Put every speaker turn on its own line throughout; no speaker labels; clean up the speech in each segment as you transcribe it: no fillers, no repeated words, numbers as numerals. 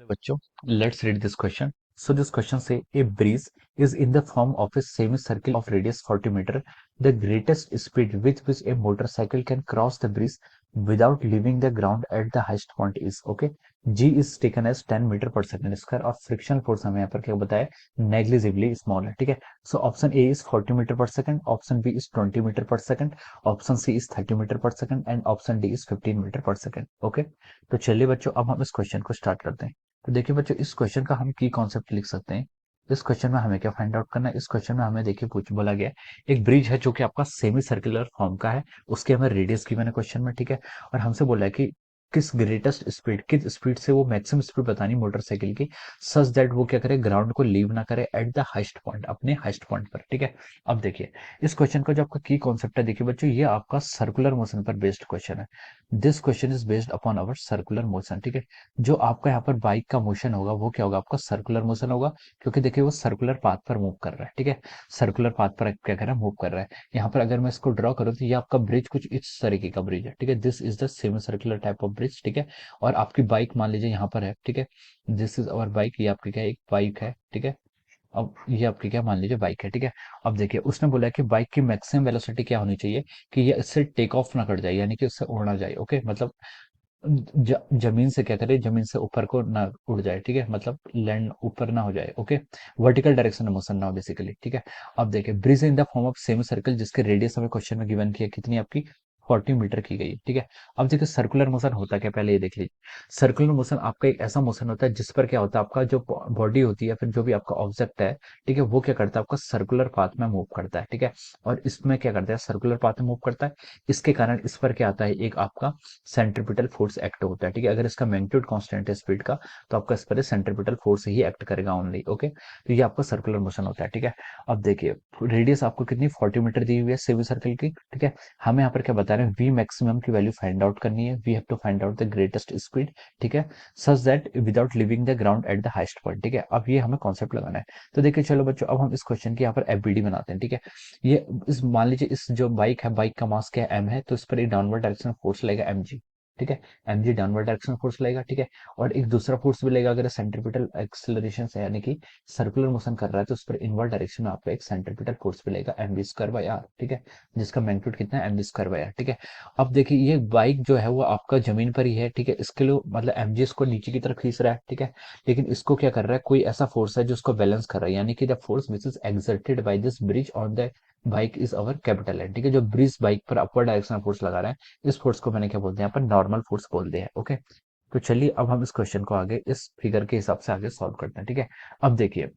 Hello बच्चों, let's read this question. So this question say a breeze is in the form of a semicircle of radius 40 meter. The greatest speed with which a motorcycle can cross the breeze without leaving the ground at the highest point is okay. G is taken as 10 metre per second square और friction force हमें यहाँ पर क्या बताया, negligibly small है. ठीक है. So option A is 40 metre per second, option B is 20 metre per second, option C is 30 metre per second and option D is 15 metre per second. Okay. तो चलिए बच्चों, अब हम इस क्वेश्चन को स्टार्ट करते हैं. तो देखिए बच्चों, इस क्वेश्चन का हम की कॉन्सेप्ट लिख सकते हैं. इस क्वेश्चन में हमें क्या फाइंड आउट करना है. इस क्वेश्चन में हमें देखिए पूछ बोला गया है एक ब्रिज है जो कि आपका सेमी सर्कुलर फॉर्म का है. उसके हमें रेडियस की मैंने क्वेश्चन में. ठीक है. और हमसे बोला है कि किस ग्रेटेस्ट स्पीड, किस स्पीड से वो मैक्सिमम स्पीड बतानी मोटरसाइकिल की, सच दैट वो क्या करे, ग्राउंड को लीव ना करे एट द हाइस्ट पॉइंट, अपने हाइस्ट पॉइंट पर. ठीक है. अब देखिए इस क्वेश्चन का जो आपका की कॉन्सेप्ट है, देखिए बच्चों, ये आपका सर्कुलर मोशन पर बेस्ड क्वेश्चन है. This question is based upon our circular motion. ठीक है. जो आपका यहाँ पर बाइक का मोशन होगा वो क्या होगा, आपका सर्कुलर मोशन होगा, क्योंकि देखिए वो सर्कुलर पाथ पर मूव कर रहा है. ठीक है. सर्कुलर पाथ पर क्या कर रहा है, मूव कर रहा है. यहाँ पर अगर मैं इसको ड्रॉ करूँ तो ये आपका ब्रिज कुछ इस तरीके का ब्रिज है. ठीक है. This is the semi circular type of bridge. ठीक है. और आपकी बाइक मान लीजिए यहाँ पर है. ठीक है. दिस इज अवर बाइक, ये आपकी क्या एक बाइक है. ठीक है. अब ये आपकी क्या मान लीजिए बाइक है. ठीक है. अब देखिए उसने बोला है कि बाइक की मैक्सिमम वेलोसिटी क्या होनी चाहिए कि ये इससे टेक ऑफ ना कर जाए, यानी कि उससे उड़ना जाए. ओके. मतलब जमीन से क्या करे, जमीन से ऊपर को ना उड़ जाए. ठीक है. मतलब लैंड ऊपर ना हो जाए. ओके. वर्टिकल डायरेक्शन में मोशन ना हो बेसिकली. ठीक है. अब देखिए bridge in the form of semi circle, जिसके रेडियस हमें क्वेश्चन में गिवन किया कितनी आपकी 40 मीटर की गई. ठीक है. अब देखिए सर्कुलर मोशन होता क्या, पहले ये देख लीजिए. सर्कुलर मोशन आपका एक ऐसा मोशन होता है जिस पर क्या होता है, आपका जो बॉडी होती है, फिर जो भी आपका ऑब्जेक्ट है, ठीक है, वो क्या करता है, आपका सर्कुलर पाथ में मूव करता है. ठीक है. और इसमें क्या करता है, सर्कुलर पाथ में मूव करता है. इसके कारण इस पर क्या आता है, एक आपका सेंट्रीपिटल फोर्स एक्ट होता है. ठीक है. अगर इसका मैग्नीट्यूड कांस्टेंट है स्पीड का, तो आपका इस पर सेंट्रीपिटल फोर्स ही एक्ट करेगा ओनली. ओके. तो ये आपका सर्कुलर मोशन होता है. ठीक है. अब देखिए रेडियस आपको कितनी 40 मीटर दी हुई है सेमी सर्कल की. ठीक है. हमें यहाँ पर क्या बता रहे हैं, वी मैक्सिमम की वैल्यू फाइंड आउट करनी है. We have to find out the greatest speed. ठीक है. Such that without leaving the ground at the highest point. ठीक है. अब ये हमें कॉन्सेप्ट लगाना है. तो देखिए चलो बच्चों, अब हम इस क्वेश्चन की यहाँ पर एफबीडी बनाते हैं. ठीक है. ये इस मान लीजिए इस जो बाइक है, बाइक का मास क्या है, एम है, तो इस पर एक डाउनवर्ड डायरेक्शन फोर्स लगेगा एम जी. ठीक है. M G downward direction force लगेगा. ठीक है. और एक दूसरा फोर्स भी लगेगा, अगर सेंट्रीपिटल एक्सेलरेशन से यानी कि सर्कुलर मोशन कर रहा है, तो उस पर इनवर्ड डायरेक्शन में आपको एक सेंट्रीपिटल फोर्स भी लगेगा M V square by R. ठीक है. जिसका मैग्नीट्यूड कितना है, M V square by R. ठीक है. अब देखिए ये बाइक जो है वो आपका जमीन पर ही है. ठीक है. इसके लिए मतलब एम जी इसको नीचे की तरफ खींच रहा है. ठीक है. लेकिन इसको क्या कर रहा है, कोई ऐसा फोर्स है जो उसको बैलेंस कर रहा है, यानी कि the force which is exerted by this bridge on the bike is our capital N. ठीक है. जो ब्रिज बाइक पर अपवर्ड डायरेक्शन फोर्स लगा रहा है, इस फोर्स को मैंने क्या बोलते हैं, यहाँ पर नॉर्मल फोर्स बोलते हैं. ओके. तो चलिए अब हम इस क्वेश्चन को आगे इस फिगर के हिसाब से आगे सॉल्व करते हैं. ठीक है. अब देखिए,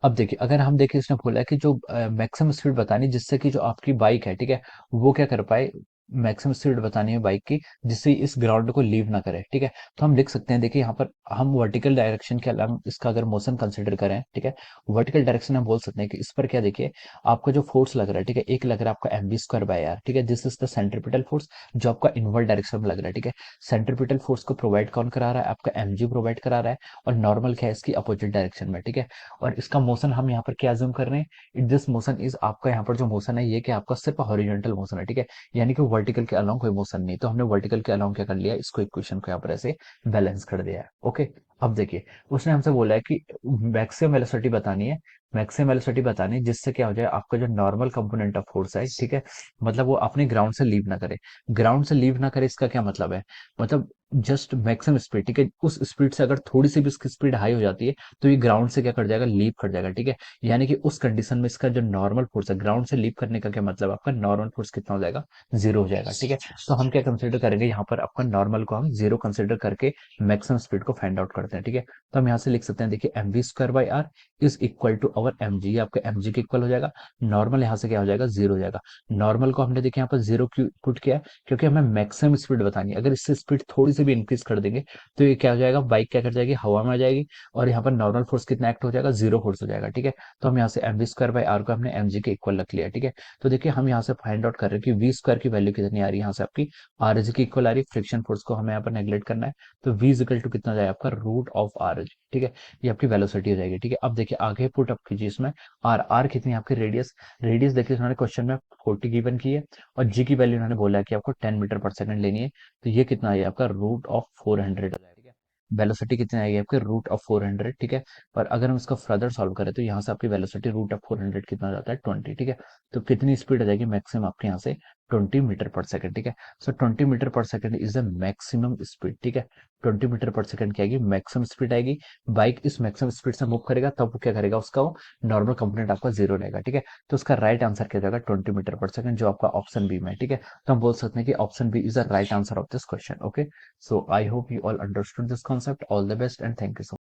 अब देखिए अगर हम देखें, इसने बोला है कि जो मैक्सिमम स्पीड बतानी जिससे कि जो आपकी बाइक है, ठीक है, वो क्या कर पाए, मैक्सिमम स्पीड बतानी है बाइक की जिससे इस ग्राउंड को लीव ना करे. ठीक है. तो हम लिख सकते हैं, देखिए यहाँ पर हम वर्टिकल डायरेक्शन के अलावा इसका अगर मोशन कंसिडर करें, ठीक है, वर्टिकल डायरेक्शन हम बोल सकते हैं कि इस पर क्या, देखिए आपका जो फोर्स लग रहा है, ठीक है, एक लग रहा है आपका M V square by R. ठीक है. This is the centripetal force जो आपका इनवर्ट डायरेक्शन में लग रहा है. ठीक है. सेंट्रीपिटल फोर्स को प्रोवाइड कौन करा रहा है, आपका एम जी प्रोवाइड करा रहा है. और नॉर्मल क्या है इसकी अपोजिट डायरेक्शन में. ठीक है. और इसका मोशन हम यहाँ पर क्या अज्यूम कर रहे हैं, दिस मोशन इज आपका यहाँ पर जो मोशन है ये क्या आपका सिर्फ हॉरिजॉन्टल मोशन है. ठीक है. यानी कि वर्टिकल के अलोंग कोई मोशन नहीं. तो हमने वर्टिकल के अलोंग क्या कर लिया, इसको इक्वेशन को यहाँ पर ऐसे बैलेंस कर दिया है. ओके. अब देखिए उसने हमसे बोला है कि मैक्सिमम वेलोसिटी बतानी है, मैक्सिमम वेलोसिटी बतानी है जिससे क्या हो जाए, आपका जो नॉर्मल कंपोनेंट ऑफ फोर्स है, ठीक है, मतलब वो अपने ग्राउंड से लीव ना करे. ग्राउंड से लीव ना करे इसका क्या मतलब है, मतलब जस्ट मैक्सिमम स्पीड. ठीक है. उस स्पीड से अगर थोड़ी सी भी इसकी स्पीड हाई हो जाती है तो ये ग्राउंड से क्या कर जाएगा, लीव कर जाएगा. ठीक है. यानी कि उस कंडीशन में इसका जो नॉर्मल फोर्स है, ग्राउंड से लीव करने का क्या मतलब, आपका नॉर्मल फोर्स कितना हो जाएगा, जीरो हो जाएगा. ठीक है. तो हम क्या कंसिडर करेंगे यहाँ पर, आपका नॉर्मल को हम जीरो कंसिडर करके मैक्सिमम स्पीड को फाइंड आउट करते हैं. ठीक है. तो हम यहाँ से लिख सकते हैं, देखिए M V square by R is equal to our M G. आपका एम जी के इक्वल हो जाएगा. नॉर्मल यहाँ से क्या हो जाएगा, जीरो हो जाएगा. नॉर्मल को हमने देखिए यहाँ पर जीरो क्यों पुट किया, क्योंकि हमें मैक्सिमम स्पीड बतानी है. अगर इससे स्पीड थोड़ी सी भी इंक्रीज कर देंगे तो ये क्या हो जाएगा, बाइक क्या कर जाएगी, हवा में आ जाएगी. और यहाँ पर नॉर्मल फोर्स कितना एक्ट हो जाएगा, जीरो फोर्स हो जाएगा. ठीक है. तो हम यहाँ से M V square by R को हमने एम जी के इक्वल रख लिया. ठीक है. तो देखिए हम यहाँ से फाइंड आउट कर रहे हैं कि वी स्क्वायर की वैल्यू कितनी आ रही है, यहाँ से आपकी आर एच की इक्वल आ रही है. फ्रिक्शन फोर्स को हमें यहाँ पर नेग्लेक्ट करना है. तो वी इक्वल टू कितना जाएगा, आपका रूट ऑफ आर एच. ठीक है. ये आपकी वेलोसिटी हो जाएगी. ठीक है. अब देखिए आगे पुट अप कीजिए इसमें, आर आर कितनी है आपकी रेडियस. रेडियस देखिए उन्होंने क्वेश्चन में 40 गिवन की है, और जी की वैल्यू उन्होंने बोला है कि आपको 10 मीटर पर सेकंड लेनी है. तो ये कितना है आपका, रूट ऑफ 400 हो जाएगा. ठीक है. वेलोसिटी कितनी आएगी आपके √400, ठीक है। पर अगर हम इसको फर्दर सॉल्व करें तो यहाँ से आपकी वेलोसिटी √400 कितना हो जाता है 20, ठीक है। तो कितनी स्पीड आ जाएगी मैक्सिमम आपके यहाँ से 20 मीटर पर सेकंड, ठीक है। सो 20 metre per second is the maximum speed, ठीक है। 20 मीटर पर सेकंड क्या आएगी, मैक्सिमम स्पीड आएगी। बाइक इस मैक्सिमम स्पीड से मूव करेगा तब वो क्या करेगा, उसका वो नॉर्मल कंपोनेंट आपका जीरो रहेगा, ठीक है। तो उसका राइट आंसर क्या जाएगा 20 मीटर पर सेकंड, जो आपका ऑप्शन बी में है, ठीक है। तो हम बोल सकते हैं कि option B is the right answer of this question, okay. So I hope you all understood this concept. All the best and thank you so much.